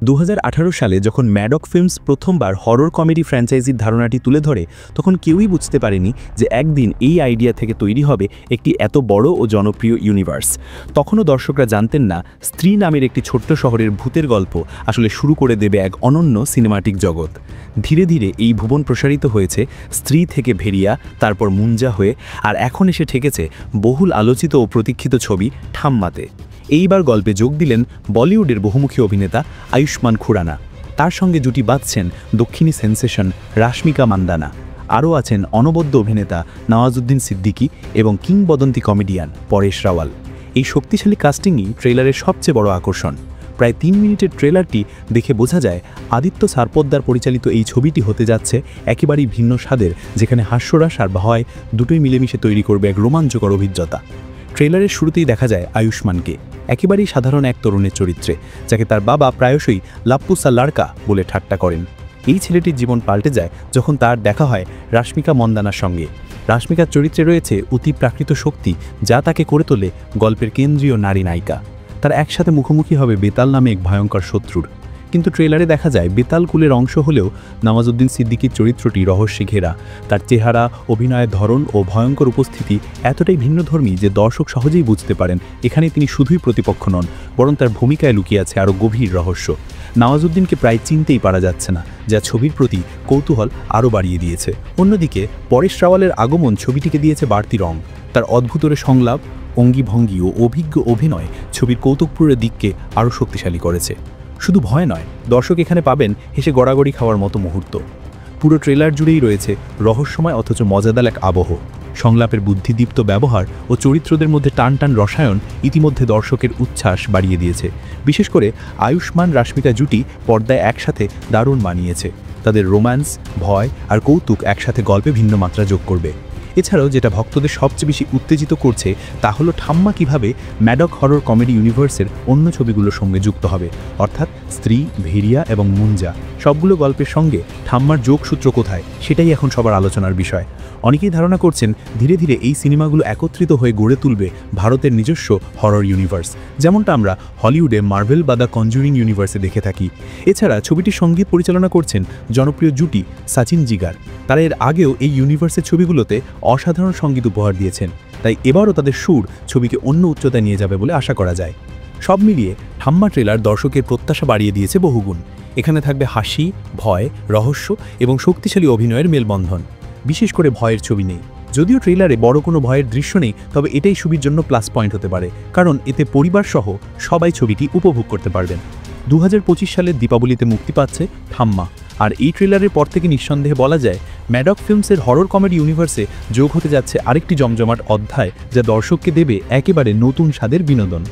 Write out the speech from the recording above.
2018 সালে যখন ম্যাডক ফিল্মস প্রথমবার হরর কমেডি ফ্র্যাঞ্চাইজির ধারণাটি তুলে ধরে তখন কেউই বুঝতে পারেনি যে একদিন এই আইডিয়া থেকে তৈরি হবে একটি এত বড় ও জনপ্রিয় ইউনিভার্স। তখনও দর্শকরা জানতেন না স্ত্রী নামের একটি ছোট্ট শহরের ভূতের গল্প আসলে শুরু করে দেবে এক অনন্য সিনেমাটিক জগৎ। ধীরে ধীরে এই ভুবন প্রসারিত হয়েছে স্ত্রী থেকে ভেরিয়া, তারপর মুঞ্জা হয়ে, আর এখন এসে ঠেকেছে বহুল আলোচিত ও প্রতীক্ষিত ছবি ঠাম্মাতে। এইবার গল্পে যোগ দিলেন বলিউডের বহুমুখী অভিনেতা আয়ুষ্মান খুরানা। তার সঙ্গে জুটি বাঁধছেন দক্ষিণী সেন্সেশন রাশমিকা মান্দানা। আরও আছেন অনবদ্য অভিনেতা নওয়াজুদ্দিন সিদ্দিকী এবং কিংবদন্তি কমেডিয়ান পরেশ রাওয়াল। এই শক্তিশালী কাস্টিংই ট্রেলারের সবচেয়ে বড় আকর্ষণ। প্রায় 3 মিনিটের ট্রেলারটি দেখে বোঝা যায় আদিত্য সারপোদ্দার পরিচালিত এই ছবিটি হতে যাচ্ছে একেবারেই ভিন্ন স্বাদের, যেখানে হাস্যরস আর ভয় দুটোই মিলেমিশে তৈরি করবে এক রোমাঞ্চকর অভিজ্ঞতা। ট্রেলারের শুরুতেই দেখা যায় আয়ুষ্মানকে একেবারেই সাধারণ এক তরুণের চরিত্রে, যাকে তার বাবা প্রায়শই লাপ্পুসা লাড়কা বলে ঠাট্টা করেন। এই ছেলেটির জীবন পাল্টে যায় যখন তার দেখা হয় রাশমিকা মন্দানার সঙ্গে। রাশমিকার চরিত্রে রয়েছে অতি প্রাকৃত শক্তি, যা তাকে করে তোলে গল্পের কেন্দ্রীয় নারী নায়িকা। তার একসাথে মুখোমুখি হবে বেতাল নামে এক ভয়ঙ্কর শত্রুর। কিন্তু ট্রেলারে দেখা যায় বেতাল কুলের অংশ হলেও নওয়াজুদ্দিন সিদ্দিকীর চরিত্রটি রহস্যে ঘেরা। তার চেহারা, অভিনয়ের ধরন ও ভয়ঙ্কর উপস্থিতি এতটাই ভিন্নধর্মী যে দর্শক সহজেই বুঝতে পারেন এখানে তিনি শুধুই প্রতিপক্ষ নন, বরং তার ভূমিকায় লুকিয়ে আছে আরও গভীর রহস্য। নওয়াজুদ্দিনকে প্রায় চিনতেই পারা যাচ্ছে না, যা ছবির প্রতি কৌতূহল আরও বাড়িয়ে দিয়েছে। অন্যদিকে পরেশ রাওয়ালের আগমন ছবিটিকে দিয়েছে বাড়তি রং। তার অদ্ভুতরে সংলাপ, অঙ্গিভঙ্গি ও অভিজ্ঞ অভিনয় ছবির কৌতুকপূর্ণ দিককে আরও শক্তিশালী করেছে। শুধু ভয় নয়, দর্শক এখানে পাবেন হেসে গড়াগড়ি খাওয়ার মতো মুহূর্ত। পুরো ট্রেলার জুড়েই রয়েছে রহস্যময় অথচ মজাদার এক আবহ। সংলাপের বুদ্ধিদীপ্ত ব্যবহার ও চরিত্রদের মধ্যে টান টান রসায়ন ইতিমধ্যে দর্শকের উচ্ছ্বাস বাড়িয়ে দিয়েছে। বিশেষ করে আয়ুষ্মান রাশমিকা জুটি পর্দায় একসাথে দারুণ মানিয়েছে। তাদের রোম্যান্স, ভয় আর কৌতুক একসাথে গল্পে ভিন্ন মাত্রা যোগ করবে। এছাড়াও যেটা ভক্তদের সবচেয়ে বেশি উত্তেজিত করছে তা হলো ঠাম্মা কিভাবে ম্যাডক হরর কমেডি ইউনিভার্সের অন্য ছবিগুলোর সঙ্গে যুক্ত হবে, অর্থাৎ স্ত্রী, ভেরিয়া এবং মুঞ্জা সবগুলো গল্পের সঙ্গে ঠাম্মার যোগসূত্র কোথায়, সেটাই এখন সবার আলোচনার বিষয়। অনেকেই ধারণা করছেন ধীরে ধীরে এই সিনেমাগুলো একত্রিত হয়ে গড়ে তুলবে ভারতের নিজস্ব হরর ইউনিভার্স, যেমনটা আমরা হলিউডে মার্ভেল বা দ্য কনজুরিং ইউনিভার্সে দেখে থাকি। এছাড়া ছবিটির সঙ্গীত পরিচালনা করছেন জনপ্রিয় জুটি সচিন জিগার। তারা এর আগেও এই ইউনিভার্সের ছবিগুলোতে অসাধারণ সঙ্গীত উপহার দিয়েছেন, তাই এবারও তাদের সুর ছবিকে অন্য উচ্চতায় নিয়ে যাবে বলে আশা করা যায়। সব মিলিয়ে ঠাম্মা ট্রেলার দর্শকের প্রত্যাশা বাড়িয়ে দিয়েছে বহুগুণ। এখানে থাকবে হাসি, ভয়, রহস্য এবং শক্তিশালী অভিনয়ের মেলবন্ধন। বিশেষ করে ভয়ের ছবি নেই। যদিও ট্রেলারে বড় কোনো ভয়ের দৃশ্য নেই, তবে এটাই ছবির জন্য প্লাস পয়েন্ট হতে পারে, কারণ এতে পরিবার সহ সবাই ছবিটি উপভোগ করতে পারবেন। 2025 সালের দীপাবলিতে মুক্তি পাচ্ছে ঠাম্মা, আর এই ট্রেলারের পর থেকে নিঃসন্দেহে বলা যায় ম্যাডক ফিল্মসের হরর কমেডি ইউনিভার্সে যোগ হতে যাচ্ছে আরেকটি জমজমাট অধ্যায়, যা দর্শককে দেবে একেবারে নতুন স্বাদের বিনোদন।